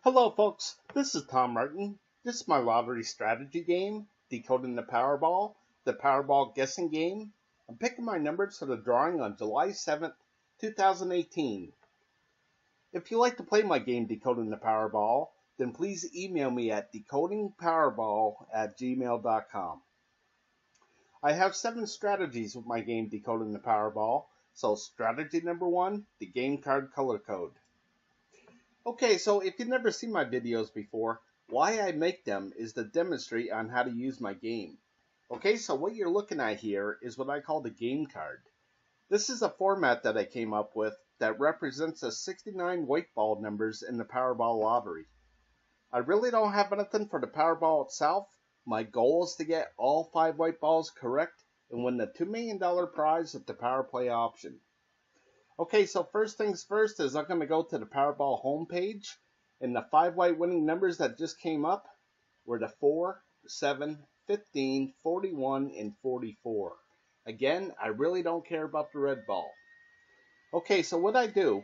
Hello folks, this is Tom Martin. This is my lottery strategy game, Decoding the Powerball, the Powerball guessing game. I'm picking my numbers for the drawing on July 7th, 2018. If you like to play my game, Decoding the Powerball, then please email me at decodingpowerball@gmail.com. I have 7 strategies with my game, Decoding the Powerball. So strategy number 1, the game card color code. Okay, so if you've never seen my videos before, why I make them is to demonstrate on how to use my game. Okay, so what you're looking at here is what I call the game card. This is a format that I came up with that represents the 69 white ball numbers in the Powerball lottery. I really don't have anything for the Powerball itself. My goal is to get all 5 white balls correct and win the $2 million prize at the Power Play option. Okay, so first things first is I'm going to go to the Powerball homepage, and the 5 white winning numbers that just came up were the 4, 7, 15, 41, and 44. Again, I really don't care about the red ball. Okay, so what I do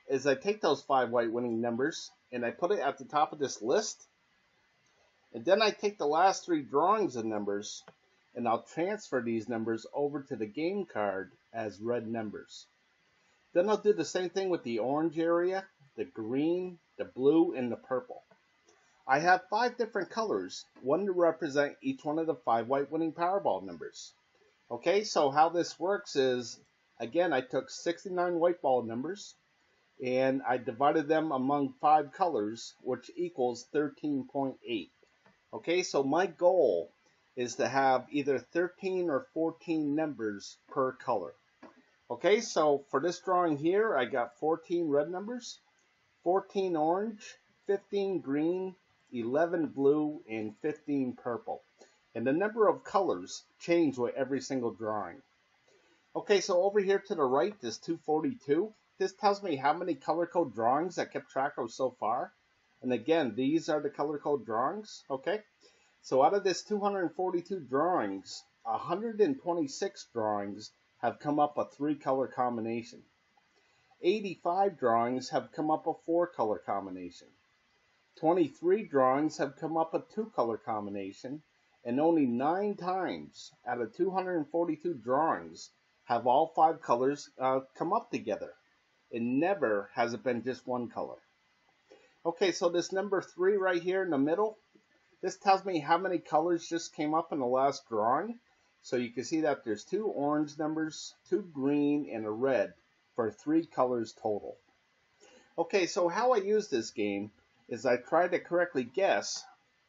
is I take those 5 white winning numbers and I put it at the top of this list, and then I take the last 3 drawings of numbers and I'll transfer these numbers over to the game card as red numbers. Then I'll do the same thing with the orange area, the green, the blue, and the purple. I have 5 different colors, one to represent each one of the 5 white winning Powerball numbers. Okay, so how this works is, again, I took 69 white ball numbers and I divided them among 5 colors, which equals 13.8. Okay, so my goal is to have either 13 or 14 numbers per color. Okay, so for this drawing here, I got 14 red numbers, 14 orange, 15 green, 11 blue, and 15 purple. And the number of colors change with every single drawing. Okay, so over here to the right is 242. This tells me how many color code drawings I kept track of so far. And again, these are the color code drawings, okay? So out of this 242 drawings, 126 drawings have come up a 3-color combination. 85 drawings have come up a 4-color combination. 23 drawings have come up a 2-color combination, and only 9 times out of 242 drawings have all 5 colors come up together. It never has it been just one color. Okay, so this number 3 right here in the middle, this tells me how many colors just came up in the last drawing. So you can see that there's 2 orange numbers, 2 green, and a red for 3 colors total. Okay, so how I use this game is I try to correctly guess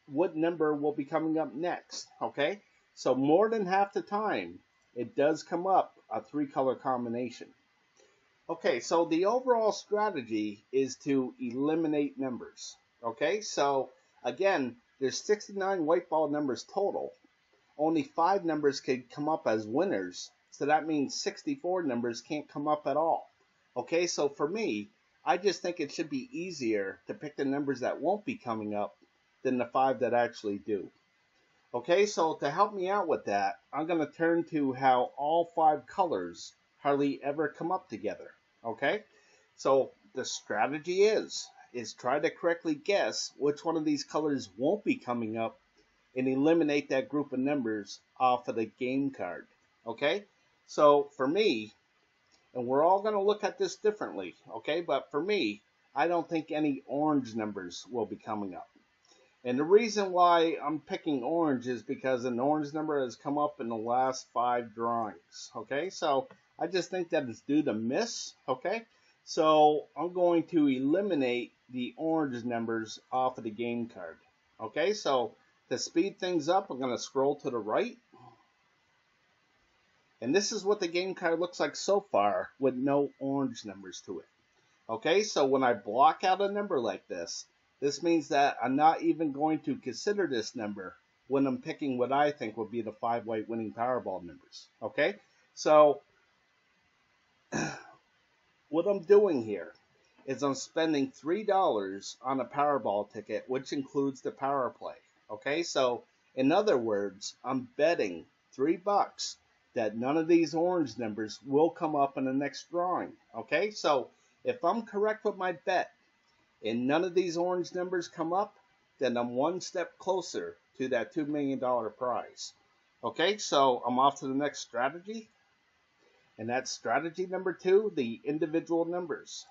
what number will be coming up next. Okay, so more than half the time, it does come up a 3-color combination. Okay, so the overall strategy is to eliminate numbers. Okay, so again, there's 69 white ball numbers total. Only 5 numbers could come up as winners, so that means 64 numbers can't come up at all. Okay, so for me, I just think it should be easier to pick the numbers that won't be coming up than the 5 that actually do. Okay, so to help me out with that, I'm going to turn to how all 5 colors hardly ever come up together. Okay, so the strategy is try to correctly guess which one of these colors won't be coming up and eliminate that group of numbers off of the game card. Okay, so for me, and we're all going to look at this differently, okay, but for me, I don't think any orange numbers will be coming up. And the reason why I'm picking orange is because an orange number has come up in the last 5 drawings. Okay, so I just think that it's due to miss. Okay, so I'm going to eliminate the orange numbers off of the game card. Okay, so to speed things up, I'm going to scroll to the right. And this is what the game card looks like so far with no orange numbers to it. Okay, so when I block out a number like this, this means that I'm not even going to consider this number when I'm picking what I think would be the 5 white winning Powerball numbers. Okay, so what I'm doing here is I'm spending $3 on a Powerball ticket, which includes the Power Play. Okay, so in other words, I'm betting $3 that none of these orange numbers will come up in the next drawing. Okay, so if I'm correct with my bet, and none of these orange numbers come up, then I'm one step closer to that $2 million prize. Okay, so I'm off to the next strategy. And that's strategy number 2, the individual numbers.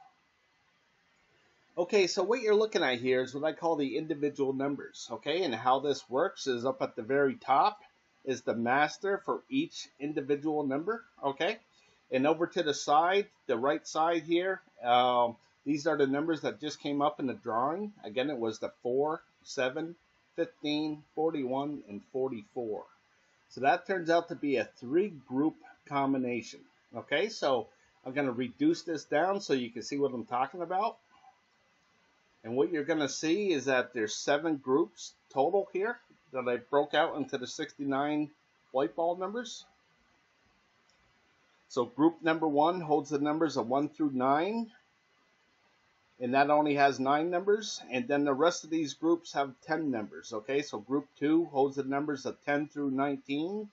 Okay, so what you're looking at here is what I call the individual numbers. Okay, and how this works is up at the very top is the master for each individual number. Okay, and over to the side, the right side here, these are the numbers that just came up in the drawing. Again, it was the 4, 7, 15, 41, and 44. So that turns out to be a 3-group combination. Okay, so I'm going to reduce this down so you can see what I'm talking about. And what you're going to see is that there's 7 groups total here that I broke out into the 69 white ball numbers. So group number 1 holds the numbers of 1 through 9. And that only has 9 numbers. And then the rest of these groups have 10 numbers. Okay, so group 2 holds the numbers of 10 through 19.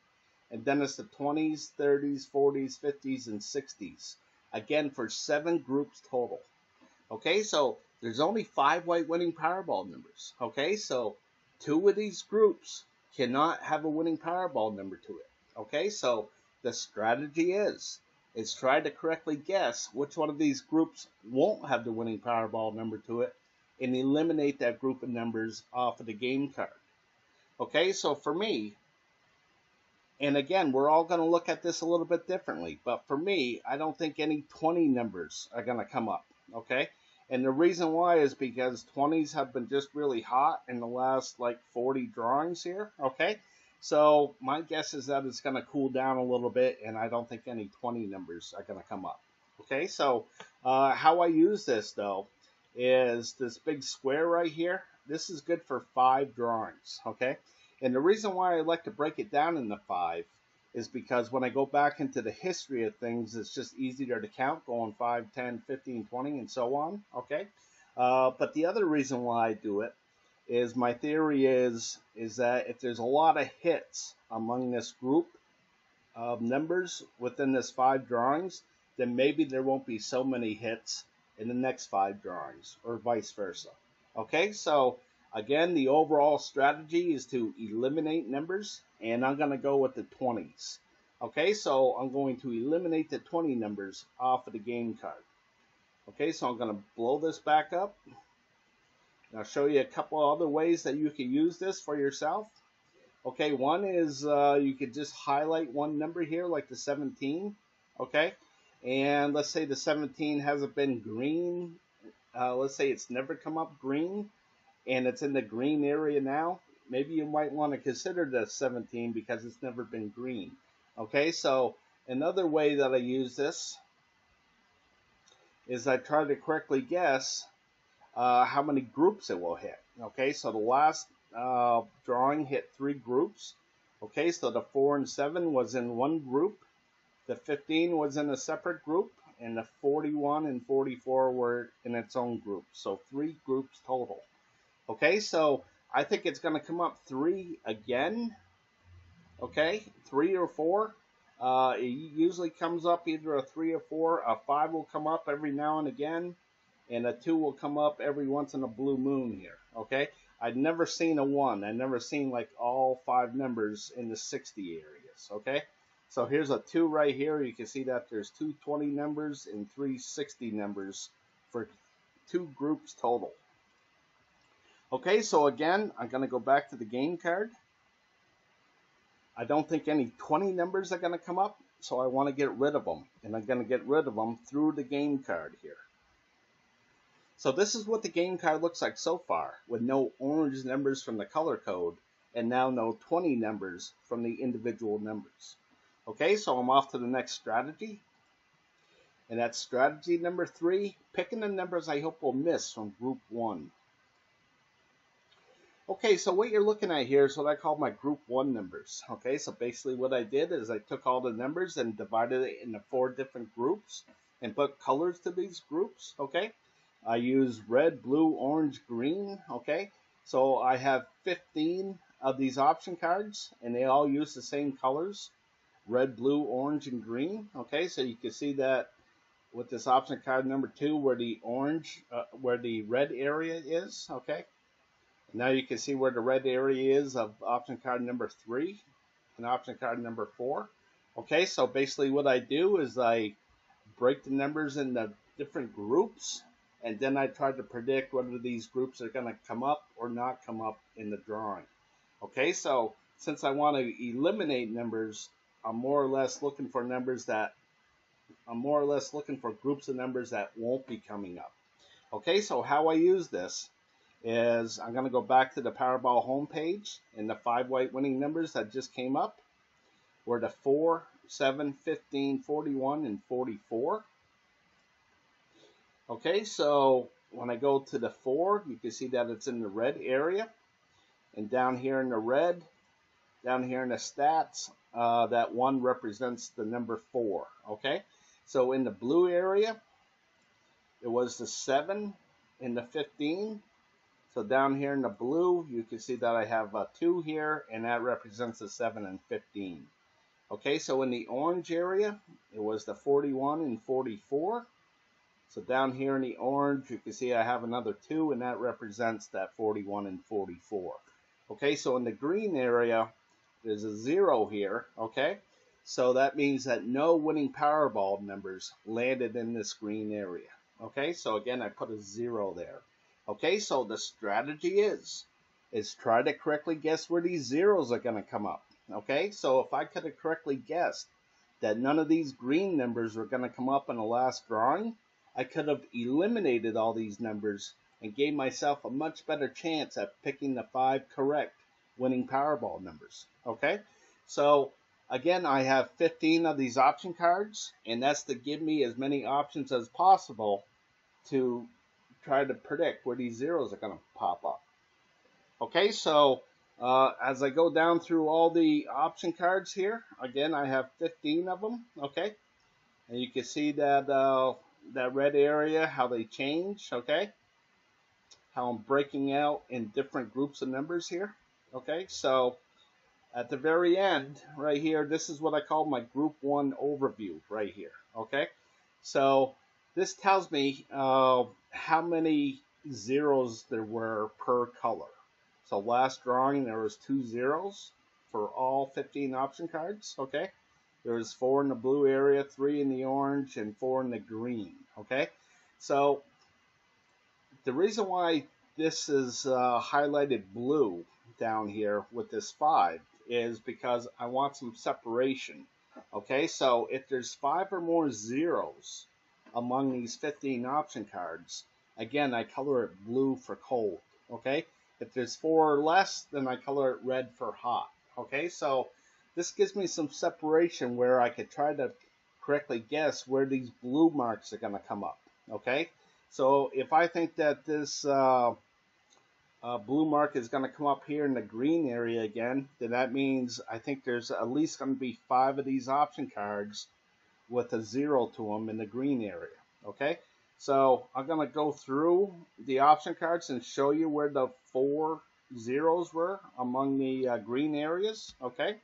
And then it's the 20s, 30s, 40s, 50s, and 60s. Again, for 7 groups total. Okay, so there's only 5 white winning Powerball numbers. Okay, so 2 of these groups cannot have a winning Powerball number to it. Okay, so the strategy is try to correctly guess which one of these groups won't have the winning Powerball number to it and eliminate that group of numbers off of the game card. Okay, so for me, and again, we're all going to look at this a little bit differently, but for me, I don't think any 20 numbers are going to come up, okay? And the reason why is because 20s have been just really hot in the last, like, 40 drawings here, okay? So my guess is that it's going to cool down a little bit, and I don't think any 20 numbers are going to come up, okay? So how I use this, though, is this big square right here. This is good for 5 drawings, okay? And the reason why I like to break it down into 5 is because when I go back into the history of things, it's just easier to count, going 5, 10, 15, 20, and so on, okay? But the other reason why I do it is my theory is that if there's a lot of hits among this group of numbers within this 5 drawings, then maybe there won't be so many hits in the next 5 drawings, or vice versa. Okay, so again, the overall strategy is to eliminate numbers, and I'm going to go with the 20s. Okay, so I'm going to eliminate the 20 numbers off of the game card. Okay, so I'm going to blow this back up. And I'll show you a couple other ways that you can use this for yourself. Okay, one is you could just highlight one number here, like the 17. Okay, and let's say the 17 hasn't been green. Let's say it's never come up green, and it's in the green area now. Maybe you might want to consider the 17 because it's never been green. Okay, so another way that I use this is I try to correctly guess how many groups it will hit. Okay, so the last drawing hit 3 groups. Okay, so the 4 and 7 was in one group. The 15 was in a separate group. And the 41 and 44 were in its own group. So 3 groups total. Okay, so I think it's going to come up 3 again. Okay, 3 or 4. It usually comes up either a 3 or 4. A 5 will come up every now and again. And a 2 will come up every once in a blue moon here. Okay, I've never seen a 1. I've never seen like all 5 numbers in the 60 areas. Okay, so here's a 2 right here. You can see that there's 2 20 numbers and 3 60 numbers for 2 groups total. Okay, so again, I'm going to go back to the game card. I don't think any 20 numbers are going to come up, so I want to get rid of them. And I'm going to get rid of them through the game card here. So this is what the game card looks like so far, with no orange numbers from the color code, and now no 20 numbers from the individual numbers. Okay, so I'm off to the next strategy. And that's strategy number 3, picking the numbers I hope will miss from group 1. Okay, so what you're looking at here is what I call my group 1 numbers. Okay, so basically what I did is I took all the numbers and divided it into 4 different groups and put colors to these groups. Okay, I use red, blue, orange, green. Okay, so I have 15 of these option cards and they all use the same colors: red, blue, orange, and green. Okay, so you can see that with this option card number 2 where the where the red area is, okay? Now you can see where the red area is of option card number 3 and option card number 4. Okay, so basically what I do is I break the numbers into different groups, and then I try to predict whether these groups are going to come up or not come up in the drawing. Okay, so since I want to eliminate numbers, I'm more or less looking for groups of numbers that won't be coming up. Okay, so how I use this is I'm going to go back to the Powerball homepage, and the 5 white winning numbers that just came up were the 4, 7, 15, 41, and 44. Okay, so when I go to the 4, you can see that it's in the red area. And down here in the red, down here in the stats, that 1 represents the number 4. Okay, so in the blue area, it was the 7 and the 15. So down here in the blue, you can see that I have a 2 here, and that represents the 7 and 15. Okay, so in the orange area, it was the 41 and 44. So down here in the orange, you can see I have another 2, and that represents that 41 and 44. Okay, so in the green area, there's a 0 here, okay? So that means that no winning Powerball numbers landed in this green area. Okay, so again, I put a 0 there. Okay, so the strategy is try to correctly guess where these zeros are going to come up. Okay, so if I could have correctly guessed that none of these green numbers were going to come up in the last drawing, I could have eliminated all these numbers and gave myself a much better chance at picking the 5 correct winning Powerball numbers. Okay, so again, I have 15 of these option cards, and that's to give me as many options as possible to try to predict where these zeros are going to pop up. Okay, so as I go down through all the option cards here, again, I have 15 of them. Okay, and you can see that that red area, how they change. Okay, how I'm breaking out in different groups of numbers here. Okay, so at the very end, right here, this is what I call my Group 1 overview right here. Okay, so this tells me how many zeros there were per color. So last drawing, there was 2 zeros for all 15 option cards. Okay, there was 4 in the blue area, 3 in the orange, and 4 in the green. Okay, so the reason why this is highlighted blue down here with this 5 is because I want some separation. Okay, so if there's 5 or more zeros among these 15 option cards, again, I color it blue for cold. Okay, if there's 4 or less, then I color it red for hot. Okay, so this gives me some separation where I could try to correctly guess where these blue marks are going to come up. Okay, so if I think that this blue mark is going to come up here in the green area again, then that means I think there's at least going to be 5 of these option cards with a 0 to them in the green area. Okay, so I'm going to go through the option cards and show you where the 4 zeros were among the green areas. Okay,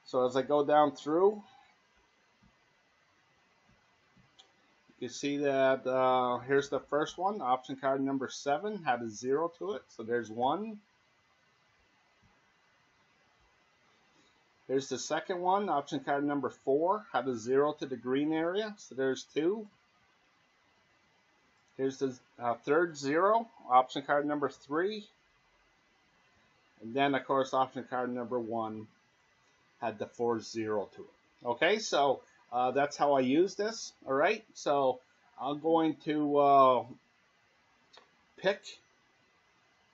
so as I go down through, you see that here's the first one. Option card number 7 had a 0 to it, so there's 1. Here's the second one. Option card number 4 had a 0 to the green area, so there's 2. Here's the third 0. Option card number 3. And then, of course, option card number 1 had the 4th 0 to it. Okay, so that's how I use this. All right, so I'm going to pick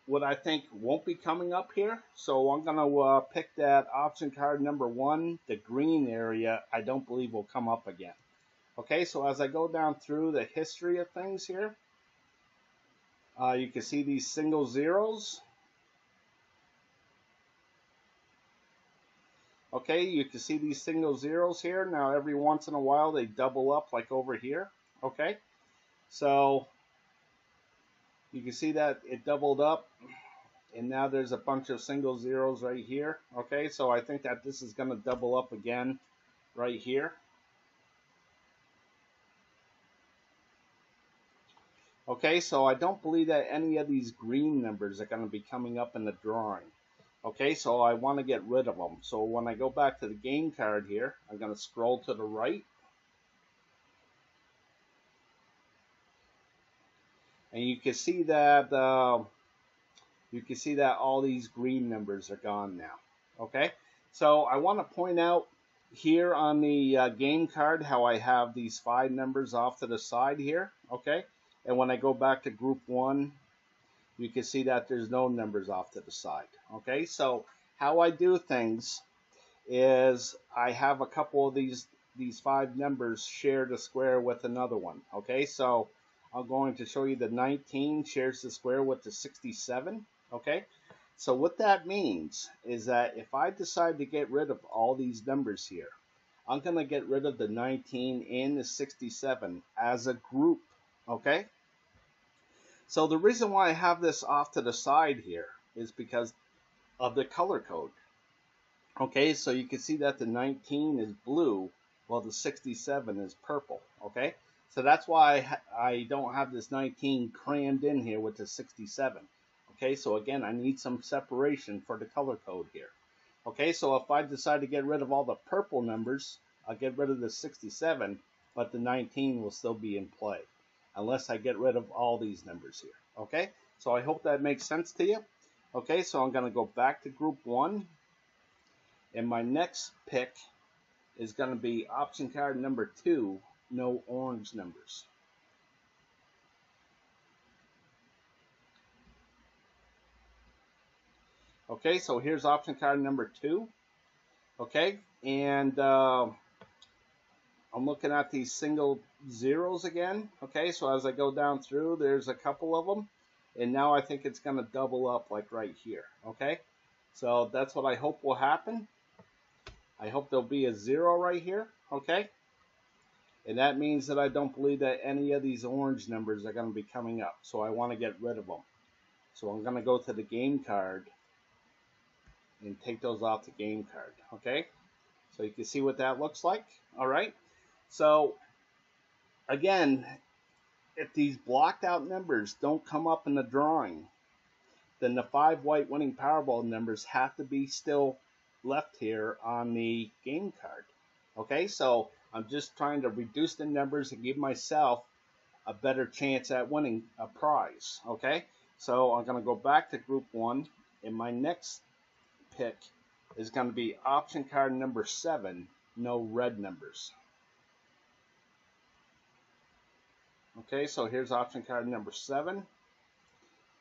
what I think won't be coming up here. So I'm going to pick that option card number 1, the green area, I don't believe will come up again. Okay, so as I go down through the history of things here, you can see these single zeros. Okay, you can see these single zeros here. Now, every once in a while, they double up like over here. Okay, so you can see that it doubled up, and now there's a bunch of single zeros right here. Okay, so I think that this is going to double up again right here. Okay, so I don't believe that any of these green numbers are going to be coming up in the drawing. Okay, so I want to get rid of them. So when I go back to the game card here, I'm going to scroll to the right. And you can see that all these green numbers are gone now. Okay, so I want to point out here on the game card how I have these 5 numbers off to the side here. Okay, and when I go back to group 1, you can see that there's no numbers off to the side. Okay, so how I do things is I have a couple of these 5 numbers share the square with another one. Okay, so I'm going to show you the 19 shares the square with the 67. Okay, so what that means is that if I decide to get rid of all these numbers here, I'm going to get rid of the 19 and the 67 as a group. Okay, so the reason why I have this off to the side here is because of the color code. Okay, so you can see that the 19 is blue while the 67 is purple. Okay, so that's why I don't have this 19 crammed in here with the 67. Okay, so again, I need some separation for the color code here. Okay, so if I decide to get rid of all the purple numbers, I'll get rid of the 67, but the 19 will still be in play, unless I get rid of all these numbers here. Okay, so I hope that makes sense to you. Okay, so I'm going to go back to group 1, and my next pick is going to be option card number 2, no orange numbers. Okay, so here's option card number 2. Okay, and I'm looking at these single zeros again. Okay, so as I go down through, there's a couple of them, and now I think it's going to double up like right here. Okay, so that's what I hope will happen. I hope there'll be a 0 right here. Okay, and that means that I don't believe that any of these orange numbers are going to be coming up, so I want to get rid of them. So I'm going to go to the game card and take those off the game card. Okay, so you can see what that looks like. All right, so again, if these blocked out numbers don't come up in the drawing, then the 5 white winning Powerball numbers have to be still left here on the game card. Okay, so I'm just trying to reduce the numbers and give myself a better chance at winning a prize. Okay, so I'm going to go back to group 1, and my next pick is going to be option card number 7, no red numbers. Okay, so here's option card number 7.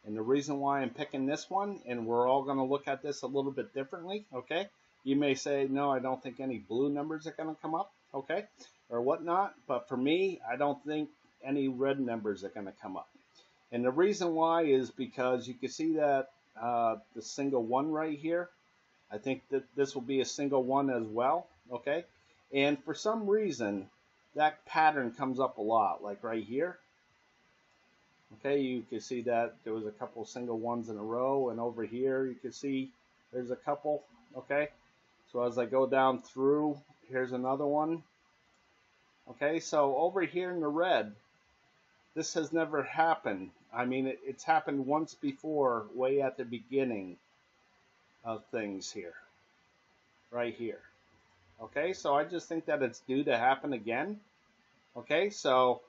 And the reason why I'm picking this one, and we're all going to look at this a little bit differently, okay? You may say, no, I don't think any blue numbers are going to come up, okay? Or whatnot. But for me, I don't think any red numbers are going to come up. And the reason why is because you can see that the single 1 right here, I think that this will be a single 1 as well, okay? And for some reason, that pattern comes up a lot, like right here. Okay, you can see that there was a couple single 1s in a row, and over here you can see there's a couple, okay? So as I go down through, here's another one. Okay, so over here in the red, this has never happened. I mean, it's happened once before, way at the beginning of things here, right here. Okay, so I just think that it's due to happen again. Okay, so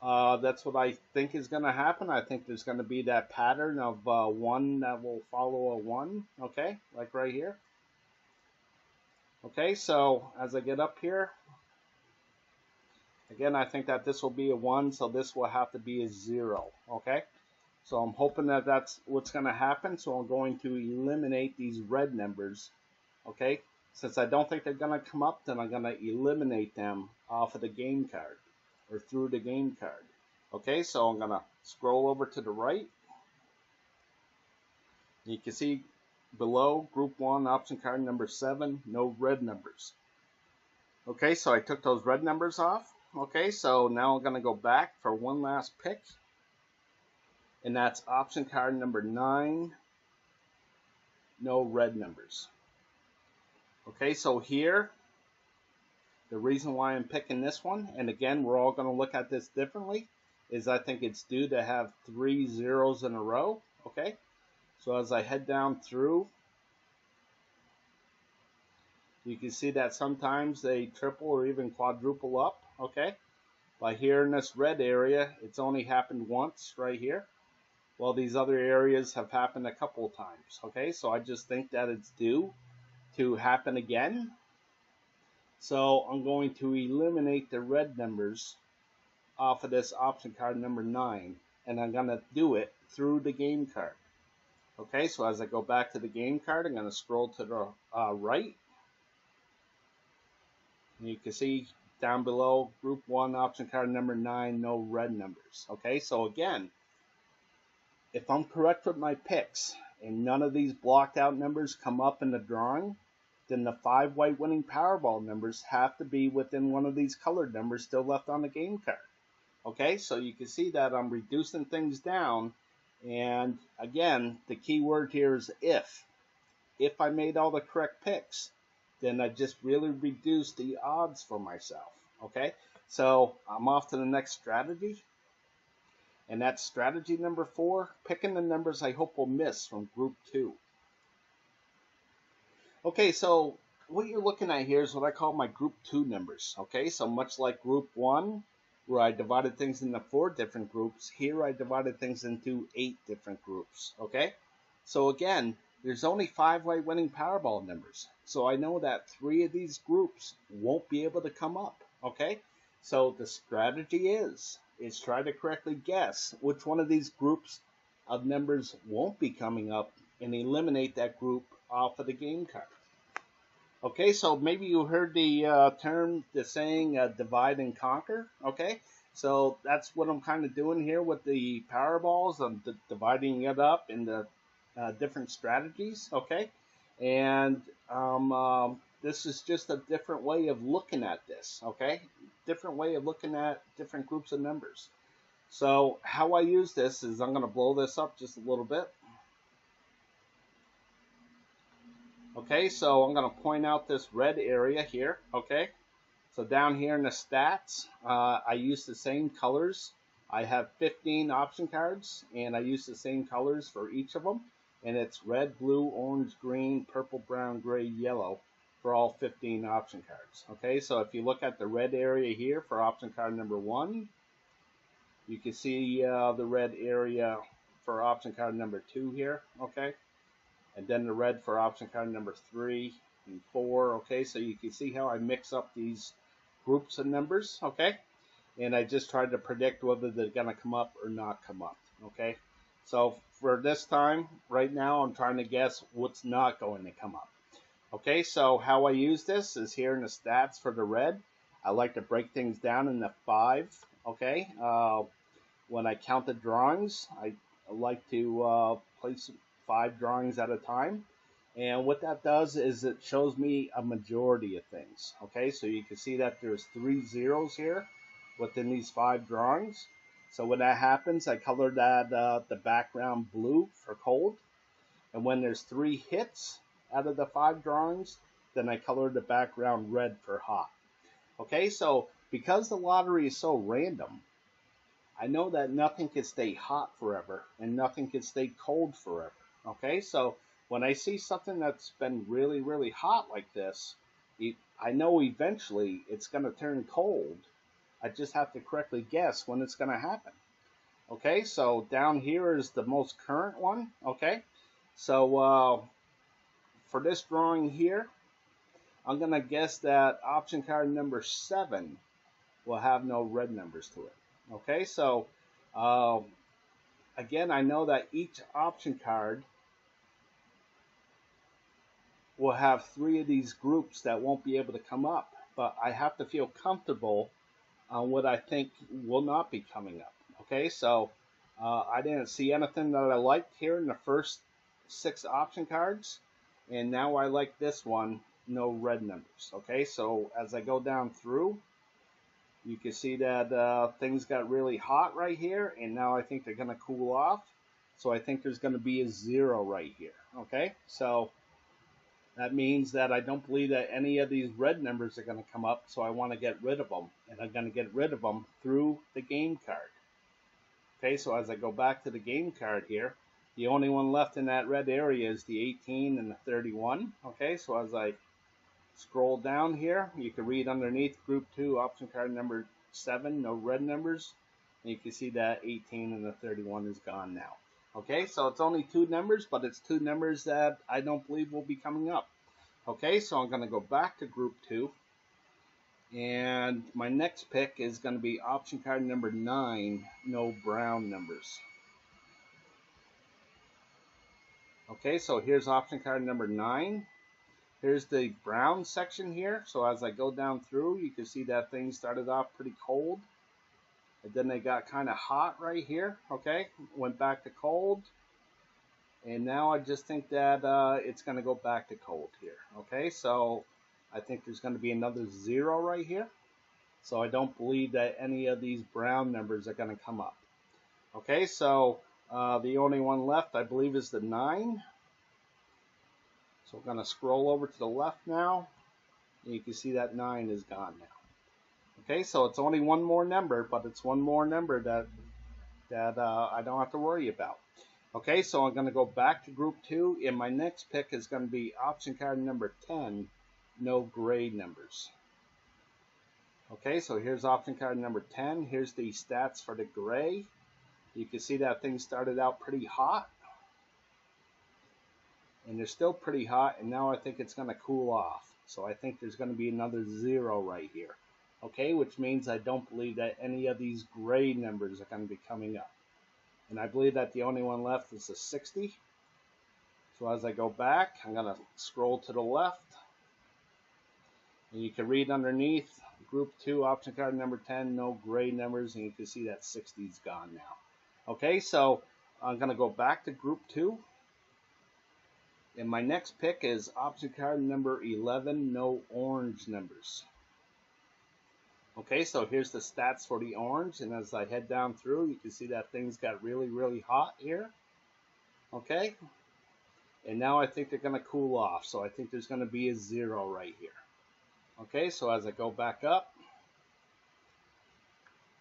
that's what I think is going to happen. I think there's going to be that pattern of 1 that will follow a 1, okay, like right here. Okay, so as I get up here, again, I think that this will be a 1, so this will have to be a 0, okay? So I'm hoping that that's what's going to happen, so I'm going to eliminate these red numbers, okay? Since I don't think they're going to come up, then I'm going to eliminate them off of the game card, or through the game card. Okay, so I'm going to scroll over to the right. You can see below, group 1, option card number 7, no red numbers. Okay, so I took those red numbers off. Okay, so now I'm going to go back for one last pick. And that's option card number 9, no red numbers. Okay, so here, the reason why I'm picking this one, and again, we're all going to look at this differently, is I think it's due to have 3 zeros in a row. Okay, so as I head down through, you can see that sometimes they triple or even quadruple up. Okay, but here in this red area, it's only happened once right here. Well, these other areas have happened a couple of times. Okay, so I just think that it's due to happen again. So I'm going to eliminate the red numbers off of this option card number 9, and I'm going to do it through the game card. Okay, so as I go back to the game card, I'm going to scroll to the right. And you can see down below, group 1, option card number 9, no red numbers. Okay, so again, if I'm correct with my picks and none of these blocked out numbers come up in the drawing, then the 5 white winning Powerball numbers have to be within one of these colored numbers still left on the game card. Okay, so you can see that I'm reducing things down. And again, the key word here is if. If I made all the correct picks, then I just really reduced the odds for myself. Okay, so I'm off to the next strategy. And that's strategy number 4, picking the numbers I hope will miss from group 2. Okay, so what you're looking at here is what I call my group 2 numbers. Okay, so much like group 1, where I divided things into 4 different groups, here I divided things into 8 different groups. Okay, so again, there's only 5 white winning Powerball numbers. So I know that 3 of these groups won't be able to come up. Okay, so the strategy is try to correctly guess which one of these groups of numbers won't be coming up and eliminate that group off of the game card. Okay, so maybe you heard the saying, divide and conquer. Okay, so that's what I'm kind of doing here with the Powerballs. I'm dividing it up into different strategies. Okay, and this is just a different way of looking at this. Okay, different way of looking at different groups of numbers. So how I use this is I'm going to blow this up just a little bit. Okay, so I'm going to point out this red area here. Okay, so down here in the stats, I use the same colors. I have 15 option cards, and I use the same colors for each of them. And it's red, blue, orange, green, purple, brown, gray, yellow for all 15 option cards. Okay, so if you look at the red area here for option card number 1, you can see the red area for option card number 2 here. Okay, and then the red for option card number 3 and 4. Okay, so you can see how I mix up these groups of numbers. Okay, and I just tried to predict whether they're going to come up or not come up. Okay, so for this time, right now, I'm trying to guess what's not going to come up. Okay, so how I use this is here in the stats for the red. I like to break things down into 5. Okay, when I count the drawings, I like to place 5 drawings at a time. And what that does is it shows me a majority of things. Okay, so you can see that there's 3 zeros here within these 5 drawings. So when that happens, I color that the background blue for cold. And when there's 3 hits out of the 5 drawings, then I color the background red for hot. Okay, so because the lottery is so random, I know that nothing can stay hot forever and nothing can stay cold forever. Okay, so when I see something that's been really, really hot like this, I know eventually it's going to turn cold. I just have to correctly guess when it's going to happen. Okay, so down here is the most current one. Okay, so for this drawing here, I'm going to guess that option card number 7 will have no red numbers to it. Okay, so again, I know that each option card will have 3 of these groups that won't be able to come up, but I have to feel comfortable on what I think will not be coming up. Okay, so I didn't see anything that I liked here in the first 6 option cards, and now I like this one, no red numbers. Okay, so as I go down through, you can see that things got really hot right here, and now I think they're going to cool off. So I think there's going to be a 0 right here. Okay, so that means that I don't believe that any of these red numbers are going to come up, so I want to get rid of them, and I'm going to get rid of them through the game card. Okay, so as I go back to the game card here, the only one left in that red area is the 18 and the 31. Okay, so as I scroll down here, you can read underneath Group 2, option card number 7, no red numbers. And you can see that 18 and the 31 is gone now. Okay, so it's only 2 numbers, but it's 2 numbers that I don't believe will be coming up. Okay, so I'm going to go back to Group 2. And my next pick is going to be option card number 9, no brown numbers. Okay, so here's option card number 9. Here's the brown section here. So as I go down through, you can see that things started off pretty cold. And then they got kind of hot right here. Okay, went back to cold. And now I just think that it's going to go back to cold here. Okay, so I think there's going to be another 0 right here. So I don't believe that any of these brown numbers are going to come up. Okay, so the only one left, I believe, is the 9. So I'm going to scroll over to the left now. And you can see that 9 is gone now. Okay, so it's only one more number, but it's one more number that I don't have to worry about. Okay, so I'm going to go back to Group 2, and my next pick is going to be option card number 10, no gray numbers. Okay, so here's option card number 10. Here's the stats for the gray. You can see that thing started out pretty hot. And they're still pretty hot, and now I think it's going to cool off. So I think there's going to be another 0 right here. Okay, which means I don't believe that any of these gray numbers are going to be coming up. And I believe that the only one left is the 60. So as I go back, I'm going to scroll to the left. And you can read underneath Group 2, option card number 10, no gray numbers. And you can see that 60 is gone now. Okay, so I'm going to go back to Group 2. And my next pick is option card number 11, no orange numbers. Okay, so here's the stats for the orange, and as I head down through, you can see that things got really, really hot here. Okay, and now I think they're going to cool off, so I think there's going to be a 0 right here. Okay, so as I go back up,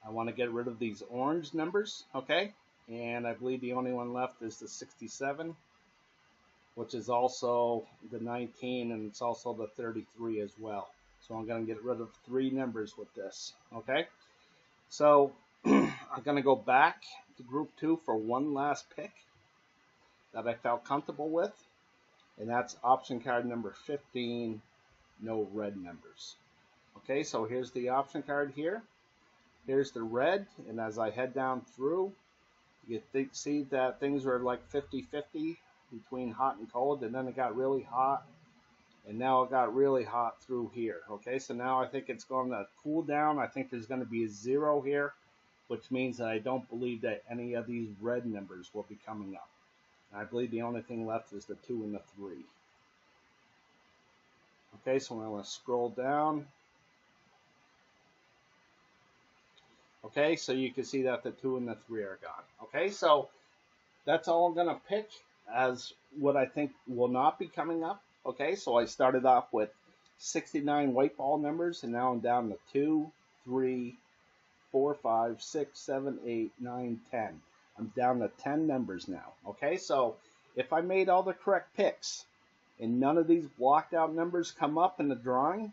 I want to get rid of these orange numbers, okay, and I believe the only one left is the 67, which is also the 19, and it's also the 33 as well. So I'm going to get rid of 3 numbers with this, okay? So I'm going to go back to Group 2 for one last pick that I felt comfortable with, and that's option card number 15, no red numbers. Okay, so here's the option card here. Here's the red, and as I head down through, you see that things were like 50-50 between hot and cold, and then it got really hot. And now it got really hot through here. Okay, so now I think it's going to cool down. I think there's going to be a 0 here, which means that I don't believe that any of these red numbers will be coming up. And I believe the only thing left is the 2 and the 3. Okay, so I'm going to scroll down. Okay, so you can see that the 2 and the 3 are gone. Okay, so that's all I'm going to pick as what I think will not be coming up. Okay, so I started off with 69 white ball numbers, and now I'm down to 2, 3, 4, 5, 6, 7, 8, 9, 10. I'm down to 10 numbers now. Okay, so if I made all the correct picks and none of these blocked out numbers come up in the drawing,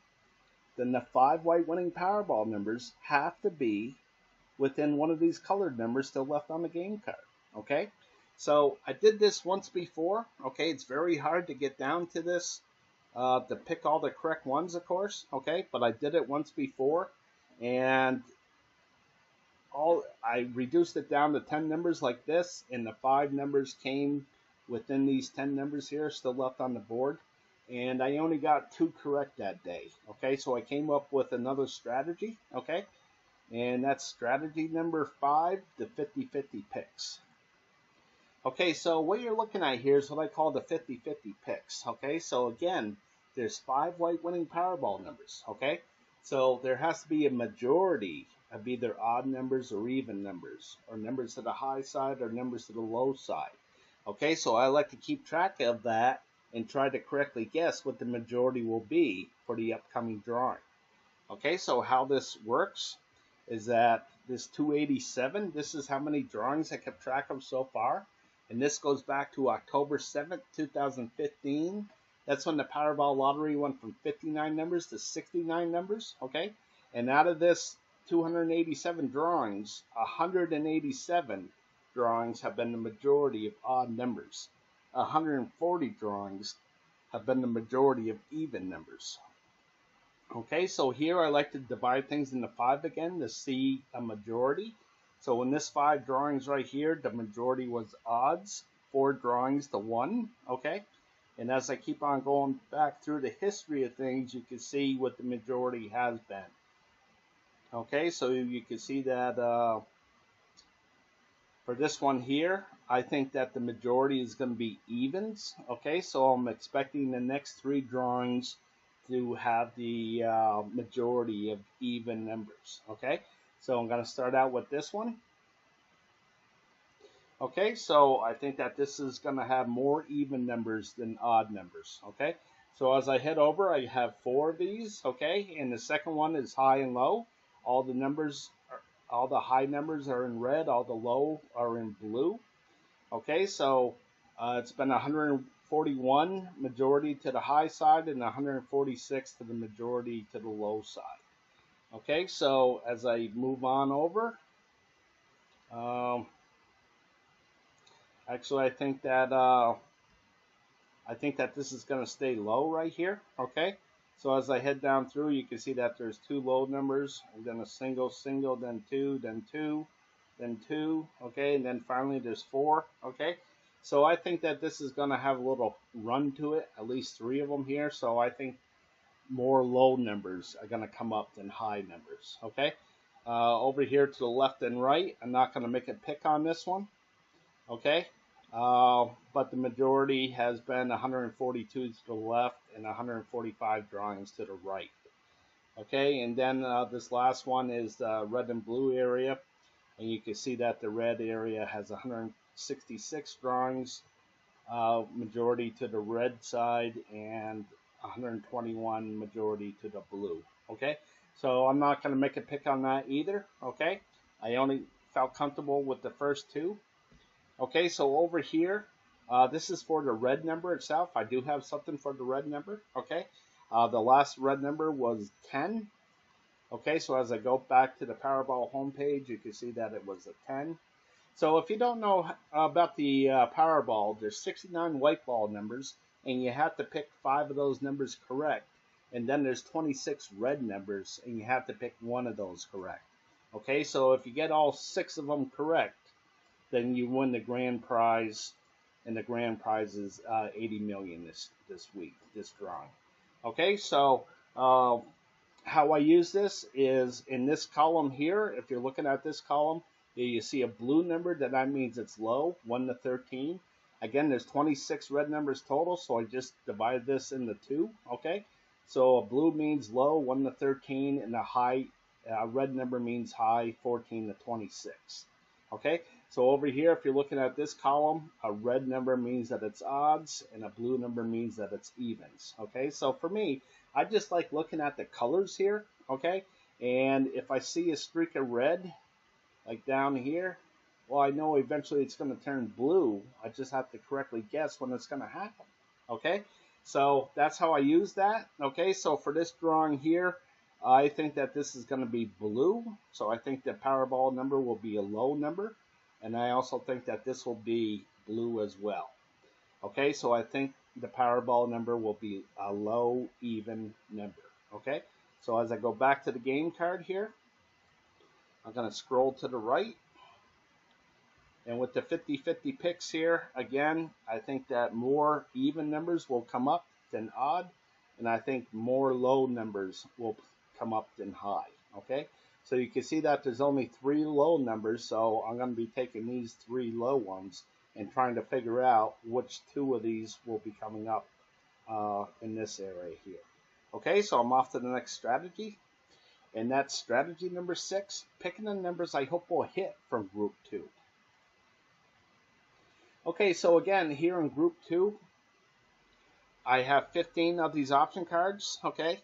then the 5 white winning Powerball numbers have to be within one of these colored numbers still left on the game card. Okay? So I did this once before. Okay, it's very hard to get down to this, to pick all the correct ones, of course. Okay, but I did it once before, and I reduced it down to 10 numbers like this, and the 5 numbers came within these 10 numbers here, still left on the board. And I only got 2 correct that day. Okay, so I came up with another strategy. Okay, and that's strategy number 5, the 50-50 picks. Okay, so what you're looking at here is what I call the 50-50 picks. Okay, so again, there's 5 white winning Powerball numbers. Okay, so there has to be a majority of either odd numbers or even numbers, or numbers to the high side or numbers to the low side. Okay, so I like to keep track of that and try to correctly guess what the majority will be for the upcoming drawing. Okay, so how this works is that this 287. This is how many drawings I kept track of so far. And this goes back to October 7th, 2015. That's when the Powerball lottery went from 59 numbers to 69 numbers, okay? And out of this 287 drawings, 187 drawings have been the majority of odd numbers. 140 drawings have been the majority of even numbers. Okay, so here I like to divide things into 5 again to see a majority. So in this 5 drawings right here, the majority was odds, 4 drawings to 1, okay? And as I keep on going back through the history of things, you can see what the majority has been. Okay, so you can see that for this one here, I think that the majority is going to be evens. Okay, so I'm expecting the next 3 drawings to have the majority of even numbers. Okay, so I'm going to start out with this one. Okay, so I think that this is going to have more even numbers than odd numbers. Okay, so as I head over, I have 4 of these. Okay, and the second one is high and low. All the numbers, all the high numbers are in red. All the low are in blue. Okay, so it's been 141 majority to the high side and 146 to the majority to the low side. Okay, so as I move on over, actually I think that this is going to stay low right here. Okay, so as I head down through, you can see that there's 2 low numbers, and then a single, then 2, then 2, then 2. Okay, and then finally there's 4. Okay. So I think that this is going to have a little run to it, at least 3 of them here. So I think more low numbers are going to come up than high numbers. Okay, over here to the left and right, I'm not going to make a pick on this one. Okay, but the majority has been 142 to the left and 145 drawings to the right. Okay, and then this last one is the red and blue area, and you can see that the red area has 166 drawings, majority to the red side, and 121 majority to the blue. Okay, so I'm not going to make a pick on that either. Okay, I only felt comfortable with the first 2. Okay, so over here, this is for the red number itself. I do have something for the red number. Okay, the last red number was 10. Okay, so as I go back to the Powerball homepage, you can see that it was a 10. So if you don't know about the Powerball, there's 69 white ball numbers, and you have to pick 5 of those numbers correct. And then there's 26 red numbers, and you have to pick 1 of those correct. Okay, so if you get all 6 of them correct, then you win the grand prize, and the grand prize is 80 million this week, this drawing. Okay, so how I use this is in this column here. If you're looking at this column, you see a blue number, that means it's low, 1 to 13. Again, there's 26 red numbers total, so I just divide this into 2. Okay, so a blue means low, 1 to 13, and a high red number means high, 14 to 26. Okay, so over here, if you're looking at this column, a red number means that it's odds, and a blue number means that it's evens. Okay, so for me, I just like looking at the colors here. Okay, and if I see a streak of red, like down here, well, I know eventually it's going to turn blue. I just have to correctly guess when it's going to happen. Okay, so that's how I use that. Okay, so for this drawing here, I think that this is going to be blue. So I think the Powerball number will be a low number. And I also think that this will be blue as well. Okay, so I think the Powerball number will be a low, even number. Okay, so as I go back to the game card here, I'm going to scroll to the right. And with the 50-50 picks here, again, I think that more even numbers will come up than odd. And I think more low numbers will come up than high. Okay, so you can see that there's only 3 low numbers, so I'm going to be taking these 3 low ones and trying to figure out which 2 of these will be coming up in this area here. Okay, so I'm off to the next strategy, and that's strategy number 6, picking the numbers I hope will hit from group 2. Okay, so again, here in group 2, I have 15 of these option cards. Okay,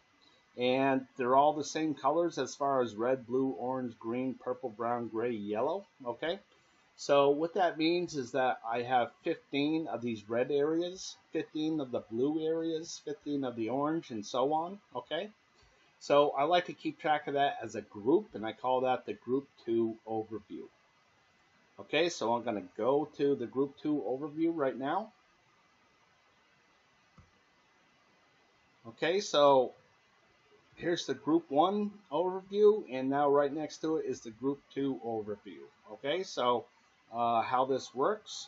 and they're all the same colors as far as red, blue, orange, green, purple, brown, gray, yellow. Okay, so what that means is that I have 15 of these red areas, 15 of the blue areas, 15 of the orange, and so on. Okay, so I like to keep track of that as a group, and I call that the Group 2 overview. Okay, so I'm going to go to the Group 2 overview right now. Okay, so here's the Group 1 overview, and now right next to it is the Group 2 overview. Okay, so how this works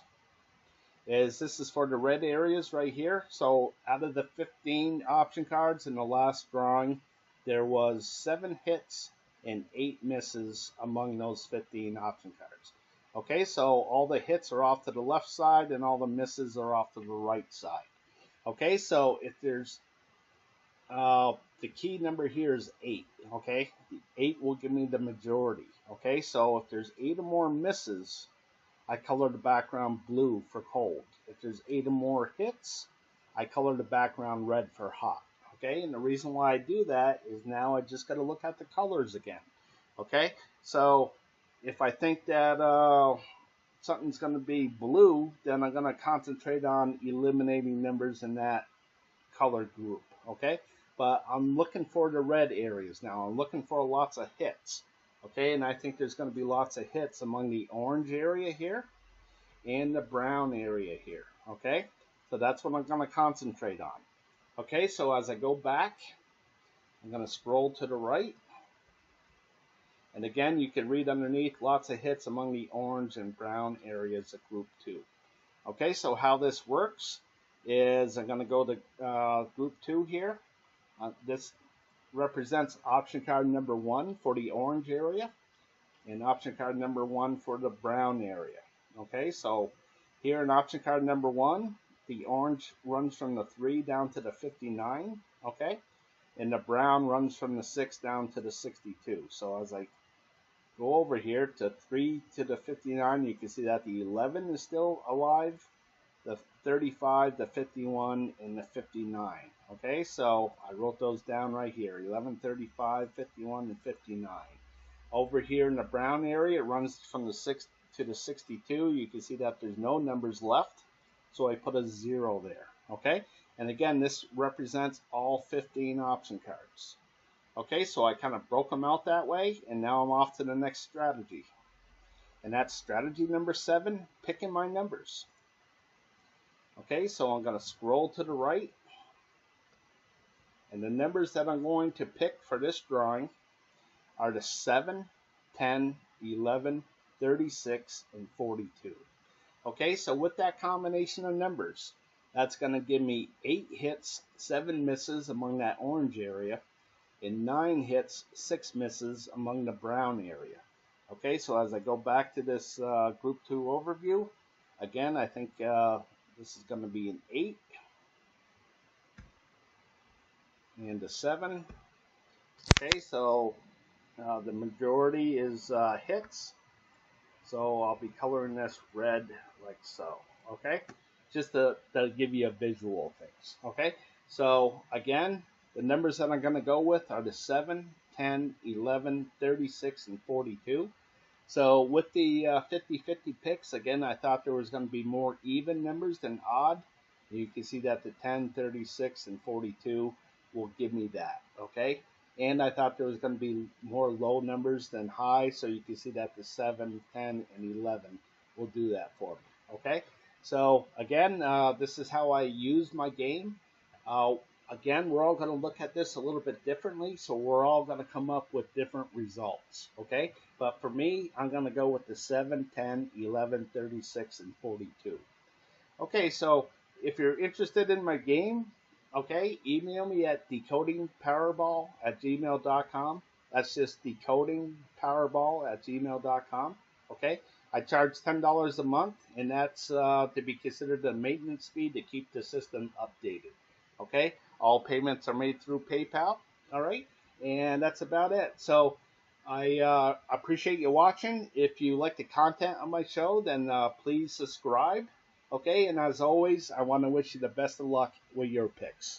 is this is for the red areas right here. So out of the 15 option cards in the last drawing, there was 7 hits and 8 misses among those 15 option cards. Okay, so all the hits are off to the left side and all the misses are off to the right side. Okay, so if there's the key number here is 8. Okay, the 8 will give me the majority. Okay, so if there's 8 or more misses, I color the background blue for cold. If there's 8 or more hits, I color the background red for hot. Okay, and the reason why I do that is now I just got to look at the colors again. Okay, so if I think that something's going to be blue, then I'm going to concentrate on eliminating numbers in that color group. Okay, but I'm looking for the red areas now. I'm looking for lots of hits. Okay, and I think there's going to be lots of hits among the orange area here and the brown area here. Okay, so that's what I'm going to concentrate on. Okay, so as I go back, I'm going to scroll to the right. And again, you can read underneath lots of hits among the orange and brown areas of Group 2. Okay, so how this works is I'm going to go to Group 2 here. This represents option card number 1 for the orange area and option card number 1 for the brown area. Okay, so here in option card number 1, the orange runs from the 3 down to the 59. Okay, and the brown runs from the 6 down to the 62. So as I go over here to 3 to the 59, you can see that the 11 is still alive, the 35, the 51, and the 59. Okay, so I wrote those down right here, 11, 35, 51, and 59. Over here in the brown area, it runs from the 6 to the 62. You can see that there's no numbers left, so I put a 0 there. Okay, and again, this represents all 15 option cards. Okay, so I kind of broke them out that way, and now I'm off to the next strategy. And that's strategy number 7, picking my numbers. Okay, so I'm going to scroll to the right. And the numbers that I'm going to pick for this drawing are the 7, 10, 11, 36, and 42. Okay, so with that combination of numbers, that's going to give me 8 hits, 7 misses among that orange area, and 9 hits, 6 misses among the brown area. Okay, so as I go back to this Group 2 overview, again, I think this is going to be an 8 and a 7. Okay, so the majority is hits. So I'll be coloring this red like so. Okay, just to give you a visual of things. Okay, so again, the numbers that I'm going to go with are the 7, 10, 11, 36, and 42. So with the 50-50 picks, again, I thought there was going to be more even numbers than odd. You can see that the 10, 36, and 42 will give me that, okay? And I thought there was going to be more low numbers than high, so you can see that the 7, 10, and 11 will do that for me, okay? So again, this is how I use my game. Again, we're all going to look at this a little bit differently, so we're all going to come up with different results, okay? But for me, I'm going to go with the 7, 10, 11, 36, and 42. Okay, so if you're interested in my game, okay, email me at decodingpowerball@gmail.com. That's just decodingpowerball@gmail.com, okay? I charge $10 a month, and that's to be considered a maintenance fee to keep the system updated, okay? All payments are made through PayPal, all right? And that's about it. So I appreciate you watching. If you like the content on my show, then please subscribe, okay? And as always, I want to wish you the best of luck with your picks.